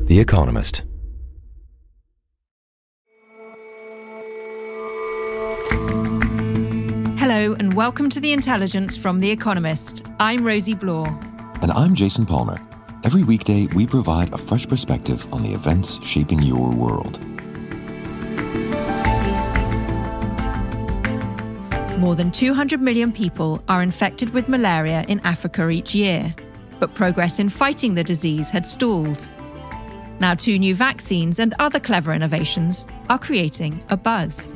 The Economist. Hello and welcome to The Intelligence from The Economist. I'm Rosie Blore. And I'm Jason Palmer. Every weekday, we provide a fresh perspective on the events shaping your world. More than 200 million people are infected with malaria in Africa each year, but progress in fighting the disease had stalled. Now 2 new vaccines and other clever innovations are creating a buzz.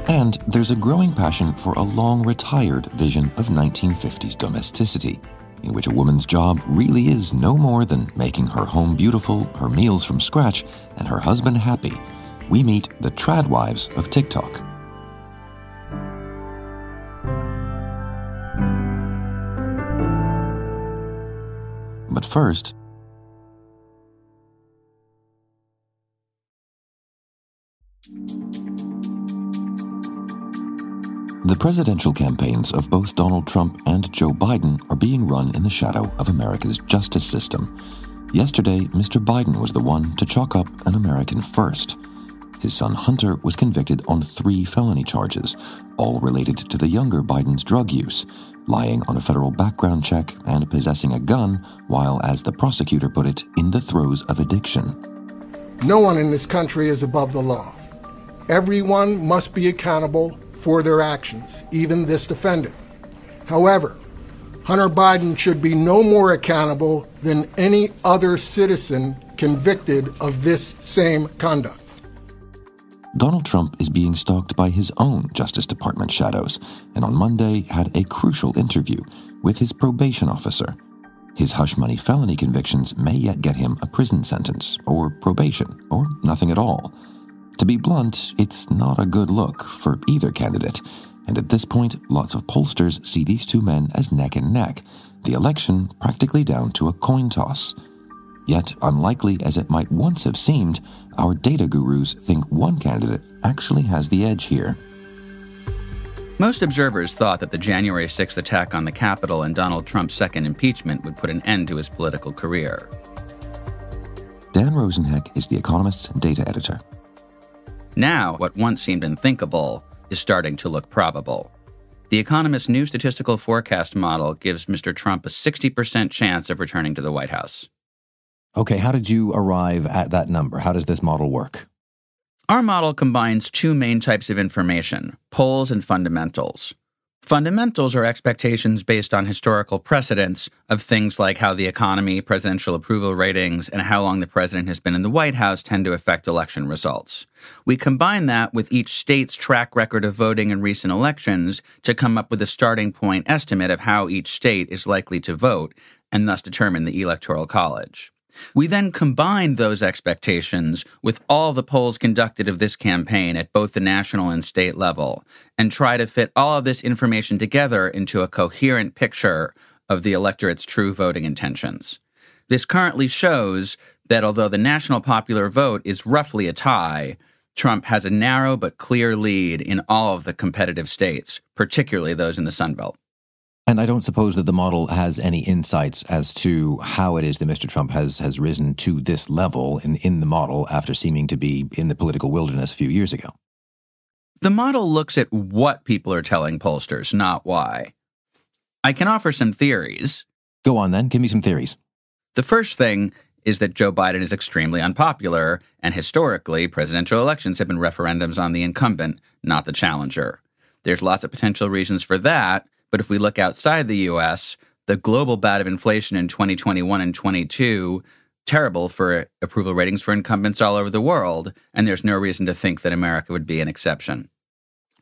And there's a growing passion for a long-retired vision of 1950s domesticity, in which a woman's job really is no more than making her home beautiful, her meals from scratch, and her husband happy. We meet the trad wives of TikTok. But first, the presidential campaigns of both Donald Trump and Joe Biden are being run in the shadow of America's justice system. Yesterday, Mr. Biden was the one to chalk up an American first. His son Hunter was convicted on 3 felony charges, all related to the younger Biden's drug use, lying on a federal background check and possessing a gun while, as the prosecutor put it, in the throes of addiction. No one in this country is above the law. Everyone must be accountable for their actions, even this defendant. However, Hunter Biden should be no more accountable than any other citizen convicted of this same conduct. Donald Trump is being stalked by his own Justice Department shadows, and on Monday had a crucial interview with his probation officer. His hush-money felony convictions may yet get him a prison sentence, or probation, or nothing at all. To be blunt, it's not a good look for either candidate, and at this point, lots of pollsters see these 2 men as neck and neck, the election practically down to a coin toss. Yet, unlikely as it might once have seemed, our data gurus think one candidate actually has the edge here. Most observers thought that the January 6th attack on the Capitol and Donald Trump's second impeachment would put an end to his political career. Dan Rosenheck is The Economist's data editor. Now, what once seemed unthinkable is starting to look probable. The Economist's new statistical forecast model gives Mr. Trump a 60% chance of returning to the White House. Okay, how did you arrive at that number? How does this model work? Our model combines 2 main types of information, polls and fundamentals. Fundamentals are expectations based on historical precedents of things like how the economy, presidential approval ratings, and how long the president has been in the White House tend to affect election results. We combine that with each state's track record of voting in recent elections to come up with a starting point estimate of how each state is likely to vote, and thus determine the Electoral College. We then combine those expectations with all the polls conducted of this campaign at both the national and state level, and try to fit all of this information together into a coherent picture of the electorate's true voting intentions. This currently shows that although the national popular vote is roughly a tie, Trump has a narrow but clear lead in all of the competitive states, particularly those in the Sun Belt. And I don't suppose that the model has any insights as to how it is that Mr. Trump has risen to this level in the model after seeming to be in the political wilderness a few years ago. The model looks at what people are telling pollsters, not why. I can offer some theories. Go on then, give me some theories. The first thing is that Joe Biden is extremely unpopular, and historically, presidential elections have been referendums on the incumbent, not the challenger. There's lots of potential reasons for that. But if we look outside the U.S., the global bout of inflation in 2021 and 22, terrible for approval ratings for incumbents all over the world, and there's no reason to think that America would be an exception.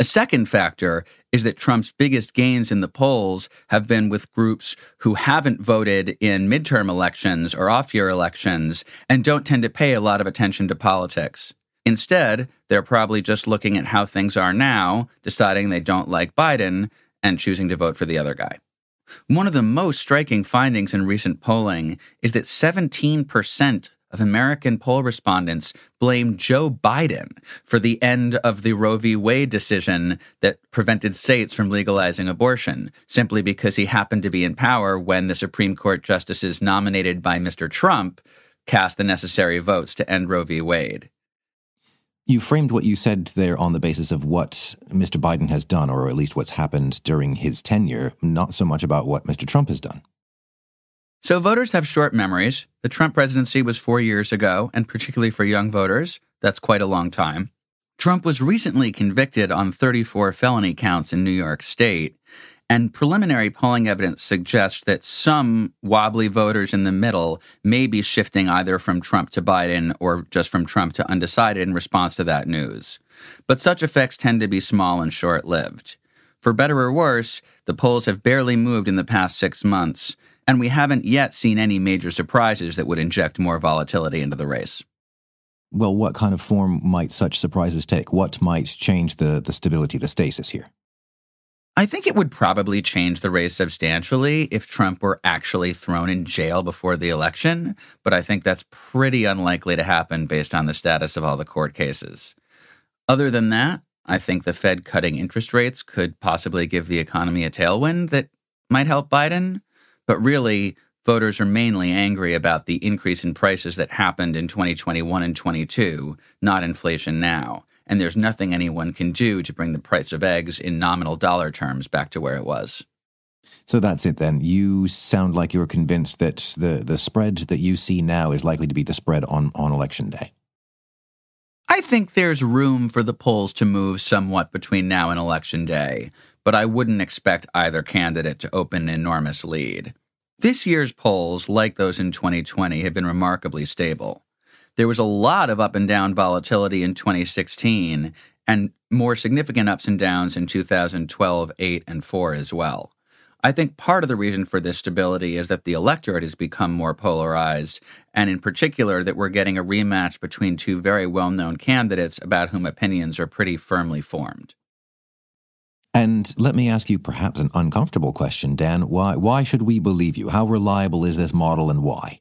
A second factor is that Trump's biggest gains in the polls have been with groups who haven't voted in midterm elections or off-year elections and don't tend to pay a lot of attention to politics. Instead, they're probably just looking at how things are now, deciding they don't like Biden, and choosing to vote for the other guy. One of the most striking findings in recent polling is that 17% of American poll respondents blame Joe Biden for the end of the Roe v. Wade decision that prevented states from legalizing abortion, simply because he happened to be in power when the Supreme Court justices nominated by Mr. Trump cast the necessary votes to end Roe v. Wade. You framed what you said there on the basis of what Mr. Biden has done, or at least what's happened during his tenure, not so much about what Mr. Trump has done. So voters have short memories. The Trump presidency was 4 years ago, and particularly for young voters, that's quite a long time. Trump was recently convicted on 34 felony counts in New York State, and preliminary polling evidence suggests that some wobbly voters in the middle may be shifting either from Trump to Biden or just from Trump to undecided in response to that news. But such effects tend to be small and short-lived. For better or worse, the polls have barely moved in the past 6 months, and we haven't yet seen any major surprises that would inject more volatility into the race. Well, what kind of form might such surprises take? What might change the stability, the stasis here? I think it would probably change the race substantially if Trump were actually thrown in jail before the election, but I think that's pretty unlikely to happen based on the status of all the court cases. Other than that, I think the Fed cutting interest rates could possibly give the economy a tailwind that might help Biden, but really, voters are mainly angry about the increase in prices that happened in 2021 and 22, not inflation now. And there's nothing anyone can do to bring the price of eggs in nominal dollar terms back to where it was. So that's it then. You sound like you're convinced that the spread that you see now is likely to be the spread on Election Day. I think there's room for the polls to move somewhat between now and Election Day, but I wouldn't expect either candidate to open an enormous lead. This year's polls, like those in 2020, have been remarkably stable. There was a lot of up and down volatility in 2016 and more significant ups and downs in 2012, 8, and 4 as well. I think part of the reason for this stability is that the electorate has become more polarized, and in particular that we're getting a rematch between two very well-known candidates about whom opinions are pretty firmly formed. And let me ask you perhaps an uncomfortable question, Dan. Why should we believe you? How reliable is this model and why?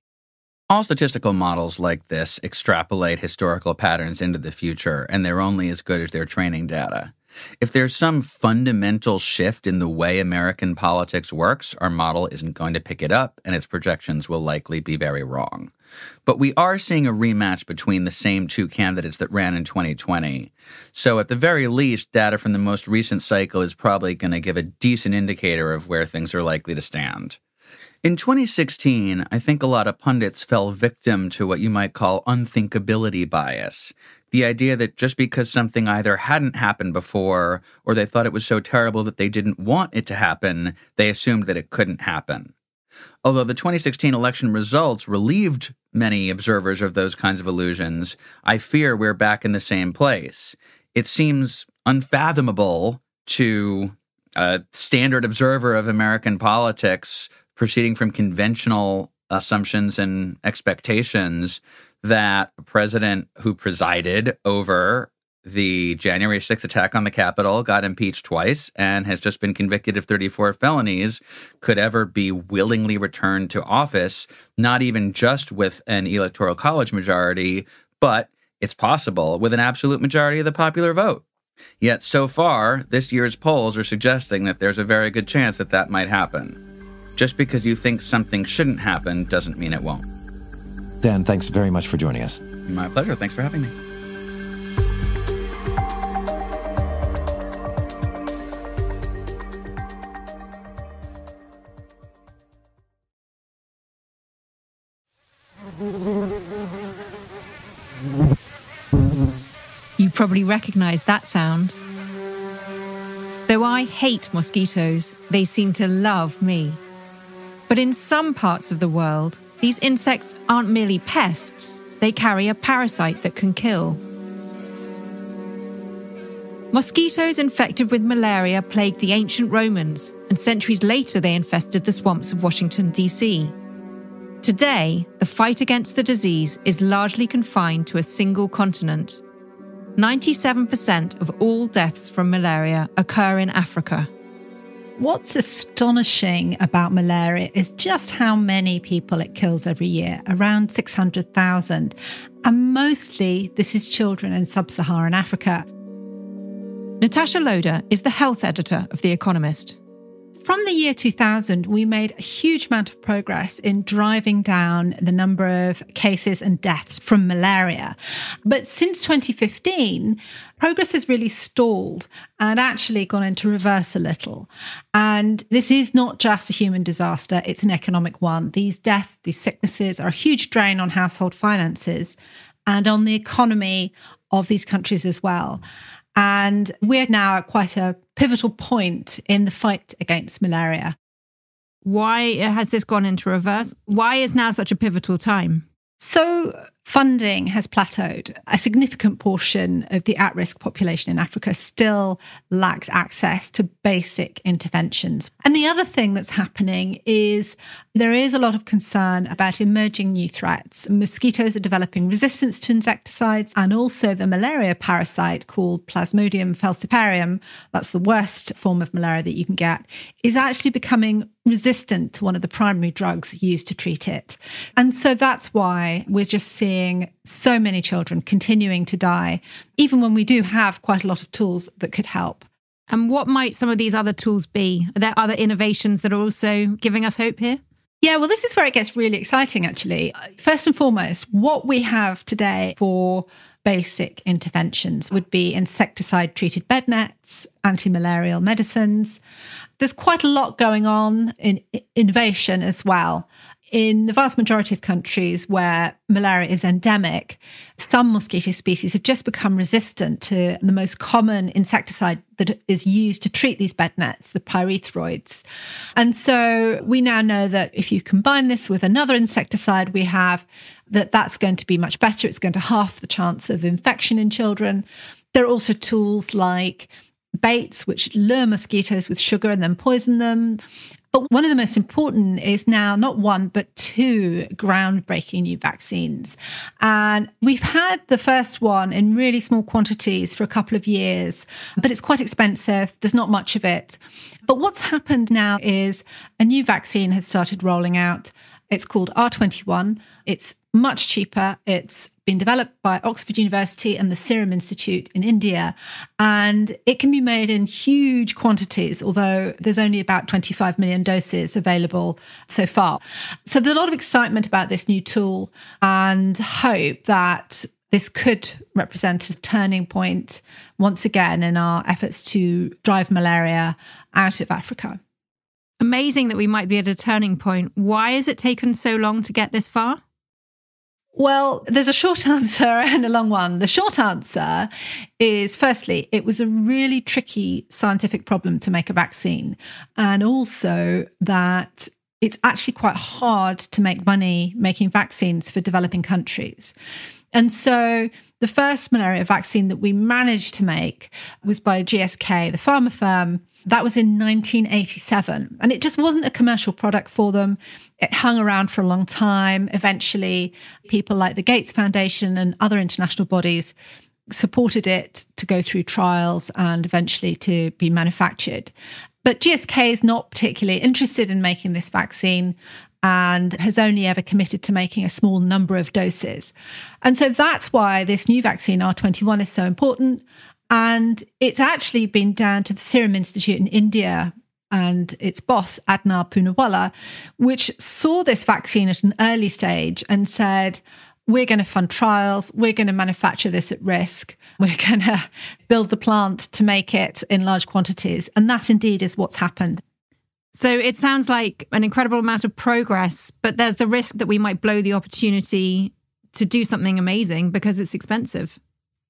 All statistical models like this extrapolate historical patterns into the future, and they're only as good as their training data. If there's some fundamental shift in the way American politics works, our model isn't going to pick it up, and its projections will likely be very wrong. But we are seeing a rematch between the same two candidates that ran in 2020. So at the very least, data from the most recent cycle is probably going to give a decent indicator of where things are likely to stand. In 2016, I think a lot of pundits fell victim to what you might call unthinkability bias. The idea that just because something either hadn't happened before or they thought it was so terrible that they didn't want it to happen, they assumed that it couldn't happen. Although the 2016 election results relieved many observers of those kinds of illusions, I fear we're back in the same place. It seems unfathomable to a standard observer of American politics proceeding from conventional assumptions and expectations that a president who presided over the January 6th attack on the Capitol, got impeached twice, and has just been convicted of 34 felonies, could ever be willingly returned to office, not even just with an electoral college majority, but it's possible with an absolute majority of the popular vote. Yet so far, this year's polls are suggesting that there's a very good chance that that might happen. Just because you think something shouldn't happen doesn't mean it won't. Dan, thanks very much for joining us. My pleasure. Thanks for having me. You probably recognize that sound. Though I hate mosquitoes, they seem to love me. But in some parts of the world, these insects aren't merely pests, they carry a parasite that can kill. Mosquitoes infected with malaria plagued the ancient Romans, and centuries later they infested the swamps of Washington, D.C. Today, the fight against the disease is largely confined to a single continent. 97% of all deaths from malaria occur in Africa. What's astonishing about malaria is just how many people it kills every year, around 600,000. And mostly this is children in sub-Saharan Africa. Natasha Loder is the health editor of The Economist. From the year 2000, we made a huge amount of progress in driving down the number of cases and deaths from malaria. But since 2015, progress has really stalled and actually gone into reverse a little. And this is not just a human disaster, it's an economic one. These deaths, these sicknesses are a huge drain on household finances and on the economy of these countries as well. And we're now at quite a pivotal point in the fight against malaria. Why has this gone into reverse? Why is now such a pivotal time? So funding has plateaued. A significant portion of the at-risk population in Africa still lacks access to basic interventions. And the other thing that's happening is there is a lot of concern about emerging new threats. Mosquitoes are developing resistance to insecticides, and also the malaria parasite called Plasmodium falciparum, that's the worst form of malaria that you can get, is actually becoming resistant to one of the primary drugs used to treat it. And so that's why we're just seeing so many children continuing to die, even when we do have quite a lot of tools that could help. And what might some of these other tools be? Are there other innovations that are also giving us hope here? Yeah, well, this is where it gets really exciting, actually. First and foremost, what we have today for basic interventions would be insecticide-treated bed nets, anti-malarial medicines. There's quite a lot going on in innovation as well. In the vast majority of countries where malaria is endemic, some mosquito species have just become resistant to the most common insecticide that is used to treat these bed nets, the pyrethroids. And so we now know that if you combine this with another insecticide we have, that's going to be much better. It's going to halve the chance of infection in children. There are also tools like baits, which lure mosquitoes with sugar and then poison them. But one of the most important is now not one, but two groundbreaking new vaccines. And we've had the first one in really small quantities for a couple of years, but it's quite expensive. There's not much of it. But what's happened now is a new vaccine has started rolling out. It's called R21. It's much cheaper. It's been developed by Oxford University and the Serum Institute in India. And it can be made in huge quantities, although there's only about 25 million doses available so far. So there's a lot of excitement about this new tool and hope that this could represent a turning point once again in our efforts to drive malaria out of Africa. Amazing that we might be at a turning point. Why has it taken so long to get this far? Well, there's a short answer and a long one. The short answer is, firstly, it was a really tricky scientific problem to make a vaccine, and also that it's actually quite hard to make money making vaccines for developing countries. And so the first malaria vaccine that we managed to make was by GSK, the pharma firm. That was in 1987. And it just wasn't a commercial product for them. It hung around for a long time. Eventually, people like the Gates Foundation and other international bodies supported it to go through trials and eventually to be manufactured. But GSK is not particularly interested in making this vaccine and has only ever committed to making a small number of doses. And so that's why this new vaccine, R21, is so important. And it's actually been down to the Serum Institute in India and its boss, Adnar Poonawalla, which saw this vaccine at an early stage and said, we're going to fund trials, we're going to manufacture this at risk, we're going to build the plant to make it in large quantities. And that indeed is what's happened. So it sounds like an incredible amount of progress, but there's the risk that we might blow the opportunity to do something amazing because it's expensive.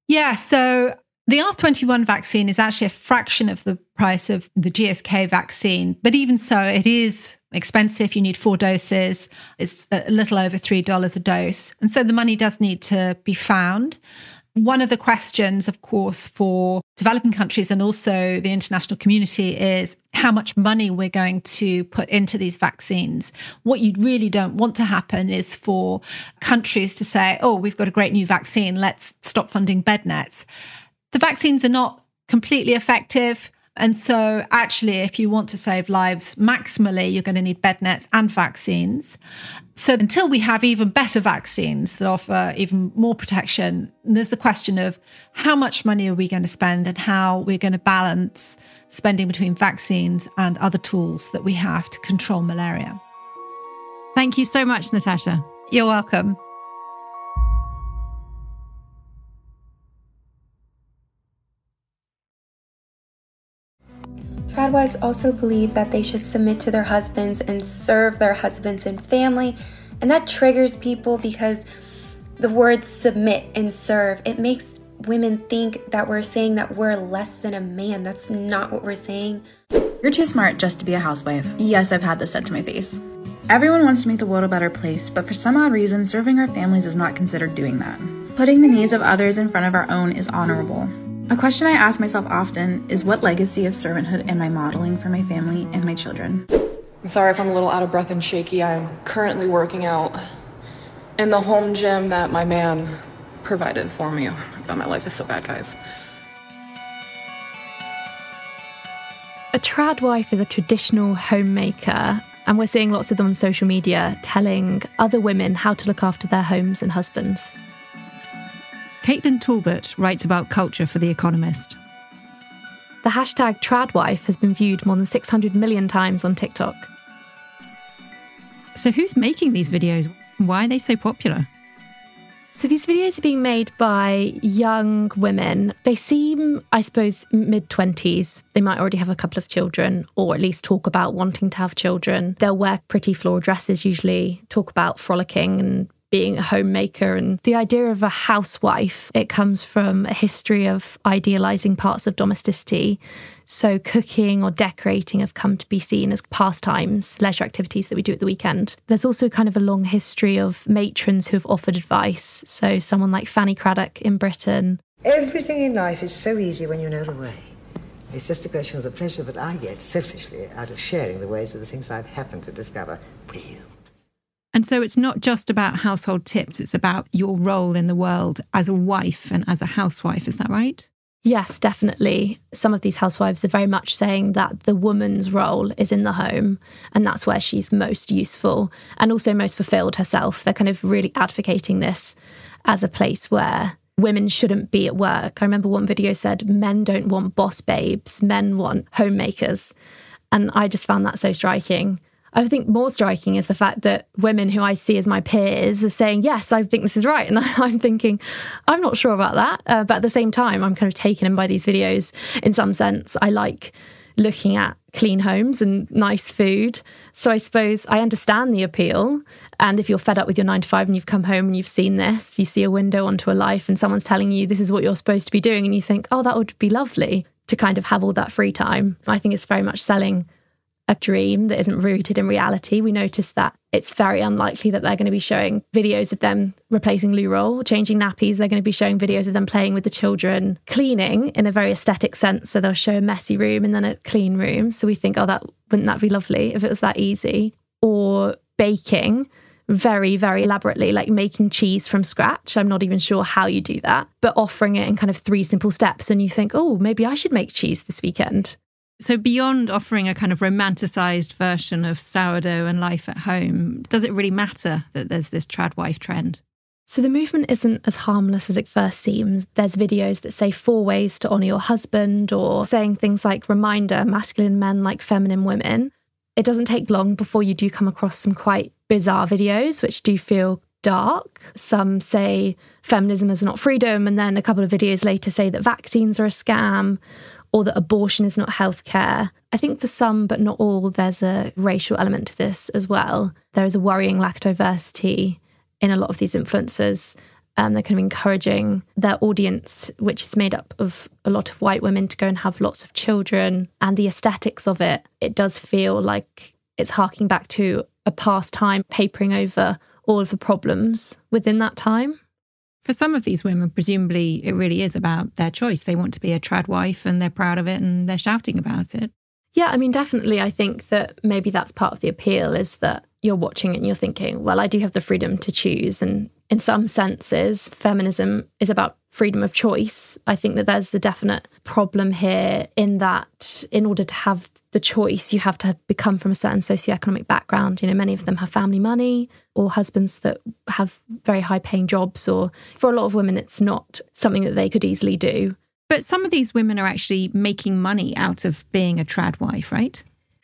Yeah, so the R21 vaccine is actually a fraction of the price of the GSK vaccine. But even so, it is expensive. You need 4 doses. It's a little over $3 a dose. And so the money does need to be found. One of the questions, of course, for developing countries and also the international community is how much money we're going to put into these vaccines. What you really don't want to happen is for countries to say, oh, we've got a great new vaccine, let's stop funding bed nets. The vaccines are not completely effective. And so actually, if you want to save lives maximally, you're going to need bed nets and vaccines. So until we have even better vaccines that offer even more protection, there's the question of how much money are we going to spend and how we're going to balance spending between vaccines and other tools that we have to control malaria. Thank you so much, Natasha. You're welcome. Tradwives also believe that they should submit to their husbands and serve their husbands and family. And that triggers people because the words submit and serve, it makes women think that we're saying that we're less than a man. That's not what we're saying. You're too smart just to be a housewife. Yes, I've had this said to my face. Everyone wants to make the world a better place, but for some odd reason, serving our families is not considered doing that. Putting the needs of others in front of our own is honorable. A question I ask myself often is, what legacy of servanthood am I modeling for my family and my children? I'm sorry if I'm a little out of breath and shaky. I'm currently working out in the home gym that my man provided for me. Oh my God, my life is so bad, guys. A tradwife is a traditional homemaker, and we're seeing lots of them on social media telling other women how to look after their homes and husbands. Caitlin Talbot writes about culture for The Economist. The hashtag tradwife has been viewed more than 600 million times on TikTok. So who's making these videos? Why are they so popular? So these videos are being made by young women. They seem, I suppose, mid-20s. They might already have a couple of children, or at least talk about wanting to have children. They'll wear pretty floral dresses usually, talk about frolicking and being a homemaker. And the idea of a housewife, it comes from a history of idealising parts of domesticity. So cooking or decorating have come to be seen as pastimes, leisure activities that we do at the weekend. There's also kind of a long history of matrons who have offered advice. So someone like Fanny Craddock in Britain. Everything in life is so easy when you know the way. It's just a question of the pleasure that I get, selfishly, out of sharing the ways of the things I've happened to discover with you. And so it's not just about household tips, it's about your role in the world as a wife and as a housewife, is that right? Yes, definitely. Some of these housewives are very much saying that the woman's role is in the home, and that's where she's most useful and also most fulfilled herself. They're kind of really advocating this as a place where women shouldn't be at work. I remember one video said, men don't want boss babes, men want homemakers. And I just found that so striking. I think more striking is the fact that women who I see as my peers are saying, yes, I think this is right. And I'm thinking, I'm not sure about that. But at the same time, I'm kind of taken in by these videos. In some sense, I like looking at clean homes and nice food. So I suppose I understand the appeal. And if you're fed up with your 9 to 5 and you've come home and you've seen this, you see a window onto a life and someone's telling you this is what you're supposed to be doing. And you think, oh, that would be lovely to kind of have all that free time. I think it's very much selling a dream that isn't rooted in reality. We notice that it's very unlikely that they're going to be showing videos of them replacing loo roll, changing nappies. They're going to be showing videos of them playing with the children, cleaning in a very aesthetic sense. So they'll show a messy room and then a clean room. So we think, oh, wouldn't that be lovely if it was that easy? Or baking very, very elaborately, like making cheese from scratch. I'm not even sure how you do that, but offering it in kind of 3 simple steps. And you think, oh, maybe I should make cheese this weekend. So beyond offering a kind of romanticised version of sourdough and life at home, does it really matter that there's this tradwife trend? So the movement isn't as harmless as it first seems. There's videos that say 4 ways to honour your husband, or saying things like, reminder, masculine men like feminine women. It doesn't take long before you do come across some quite bizarre videos, which do feel dark. Some say feminism is not freedom, and then a couple of videos later say that vaccines are a scam, or that abortion is not healthcare. I think for some, but not all, there's a racial element to this as well. There is a worrying lack of diversity in a lot of these influencers. They're kind of encouraging their audience, which is made up of a lot of white women, to go and have lots of children. And the aesthetics of it, it does feel like it's harking back to a past time, papering over all of the problems within that time. For some of these women, presumably it really is about their choice. They want to be a tradwife and they're proud of it and they're shouting about it. Yeah, I mean, definitely. I think that maybe that's part of the appeal, is that you're watching it and you're thinking, well, I do have the freedom to choose and in some senses, feminism is about freedom of choice. I think that there's a definite problem here in that in order to have the choice, you have to become from a certain socioeconomic background. You know, many of them have family money or husbands that have very high paying jobs, or for a lot of women, it's not something that they could easily do. But some of these women are actually making money out of being a trad wife, right?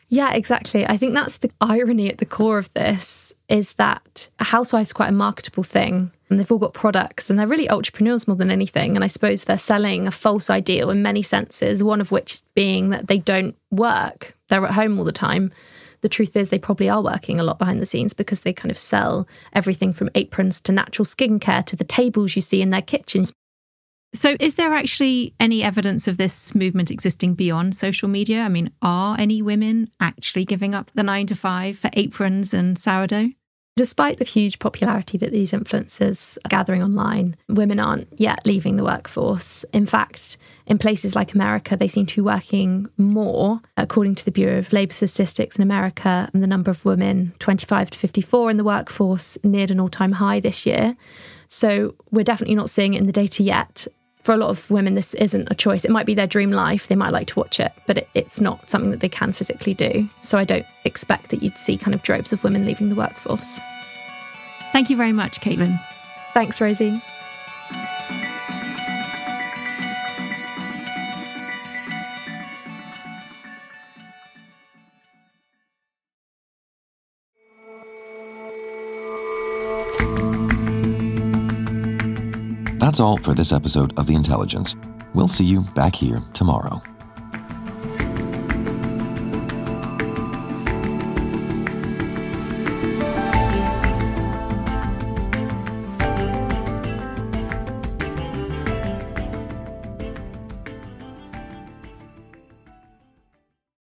Yeah, exactly. I think that's the irony at the core of this, is that a housewife is quite a marketable thing, and they've all got products and they're really entrepreneurs more than anything. And I suppose they're selling a false ideal in many senses, one of which being that they don't work. They're at home all the time. The truth is they probably are working a lot behind the scenes, because they kind of sell everything from aprons to natural skincare to the tables you see in their kitchens. So is there actually any evidence of this movement existing beyond social media? I mean, are any women actually giving up the 9 to 5 for aprons and sourdough? Despite the huge popularity that these influencers are gathering online, women aren't yet leaving the workforce. In fact, in places like America, they seem to be working more. According to the Bureau of Labour Statistics in America, the number of women 25 to 54 in the workforce neared an all-time high this year. So we're definitely not seeing it in the data yet. For a lot of women, this isn't a choice. It might be their dream life. They might like to watch it, but it's not something that they can physically do. So I don't expect that you'd see kind of droves of women leaving the workforce. Thank you very much, Caitlin. Thanks, Rosie. That's all for this episode of The Intelligence. We'll see you back here tomorrow.